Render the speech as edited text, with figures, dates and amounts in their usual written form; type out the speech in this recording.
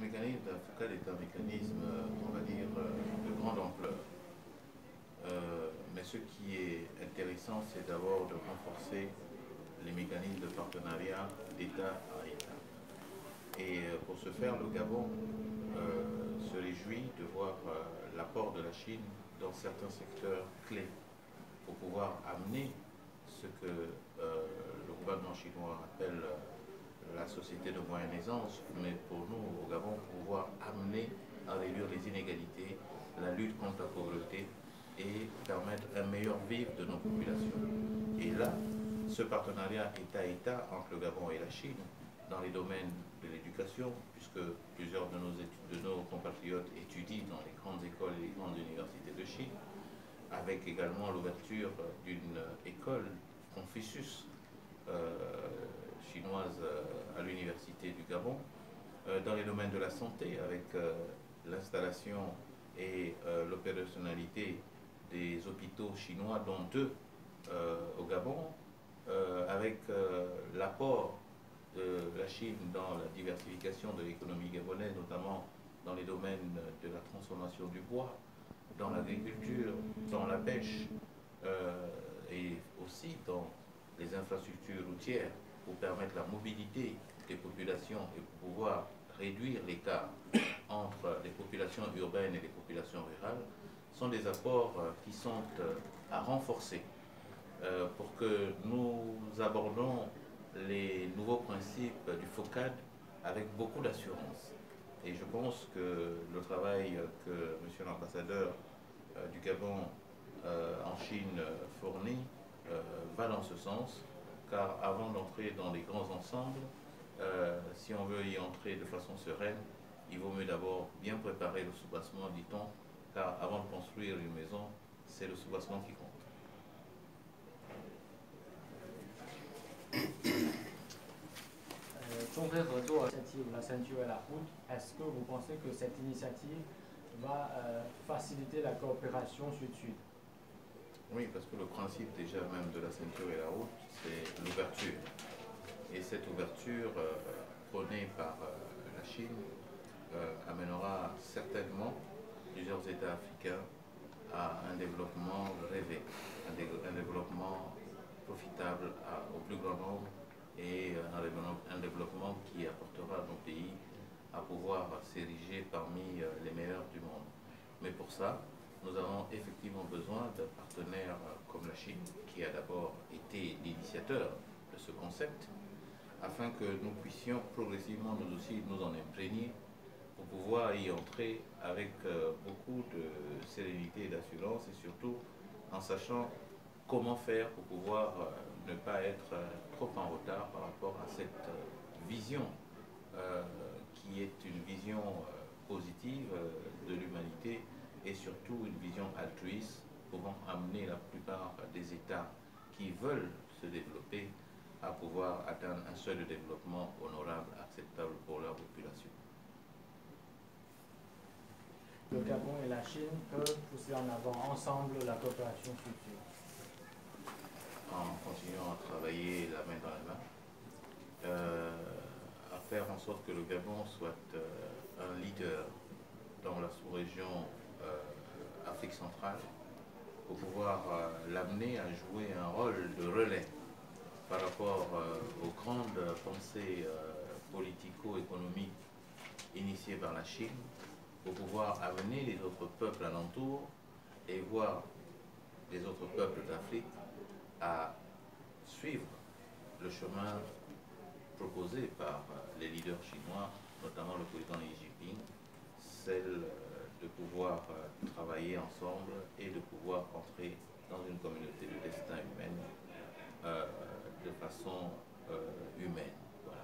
mécanisme d'Africa est un mécanisme, on va dire, de grande ampleur. Mais ce qui est intéressant, c'est d'abord de renforcer les mécanismes de partenariat d'État à État. Et pour ce faire, le Gabon se réjouit de voir l'apport de la Chine dans certains secteurs clés pour pouvoir amener ce que le gouvernement chinois appelle la société de moyenne aisance, mais pour nous, au Gabon, pouvoir amener à réduire les inégalités, la lutte contre la pauvreté et permettre un meilleur vivre de nos populations. Et là, ce partenariat État-État entre le Gabon et la Chine, dans les domaines de l'éducation, puisque plusieurs de nos compatriotes étudient dans les grandes écoles et les grandes universités de Chine, avec également l'ouverture d'une école Confucius chinoise à l'université du Gabon, dans les domaines de la santé, avec l'installation et l'opérationnalité des hôpitaux chinois, dont deux au Gabon, avec l'apport de la Chine dans la diversification de l'économie gabonaise, notamment dans les domaines de la transformation du bois, dans l'agriculture, dans la pêche et aussi dans les infrastructures routières pour permettre la mobilité des populations et pour pouvoir réduire l'écart entre les populations urbaines et les populations rurales, sont des apports qui sont à renforcer pour que nous abordons les nouveaux principes du FOCAD avec beaucoup d'assurance. Et je pense que le travail que M. l'ambassadeur du Gabon en Chine fournit va dans ce sens, car avant d'entrer dans les grands ensembles, si on veut y entrer de façon sereine, il vaut mieux d'abord bien préparer le soubassement, dit-on, car avant de construire une maison, c'est le soubassement qui compte. La ceinture et la route, est-ce que vous pensez que cette initiative va faciliter la coopération sud-sud? Oui, parce que le principe déjà même de la ceinture et la route, c'est l'ouverture. Et cette ouverture prônée par la Chine amènera certainement plusieurs États africains à un développement rêvé, un développement profitable au plus grand nombre et un développement qui apportera à nos pays à pouvoir s'ériger parmi les meilleurs du monde. Mais pour ça, nous avons effectivement besoin d'un partenaire comme la Chine, qui a d'abord été l'initiateur de ce concept, afin que nous puissions progressivement nous aussi nous en imprégner pour pouvoir y entrer avec beaucoup de sérénité et d'assurance, et surtout en sachant comment faire pour pouvoir ne pas être trop en retard par rapport à cette vision qui est une vision positive de l'humanité et surtout une vision altruiste pouvant amener la plupart des États qui veulent se développer à pouvoir atteindre un seuil de développement honorable, acceptable pour leur population. Le Gabon et la Chine peuvent pousser en avant ensemble la coopération future. En continuant à travailler la main dans la main, à faire en sorte que le Gabon soit un leader dans la sous-région Afrique centrale, pour pouvoir l'amener à jouer un rôle de relais par rapport aux grandes pensées politico-économiques initiées par la Chine, pour pouvoir amener les autres peuples alentours et voir les autres peuples d'Afrique à suivre le chemin proposé par les leaders chinois, notamment le président Xi Jinping, celle de pouvoir travailler ensemble et de pouvoir entrer dans une communauté de destin humaine de façon humaine. Voilà.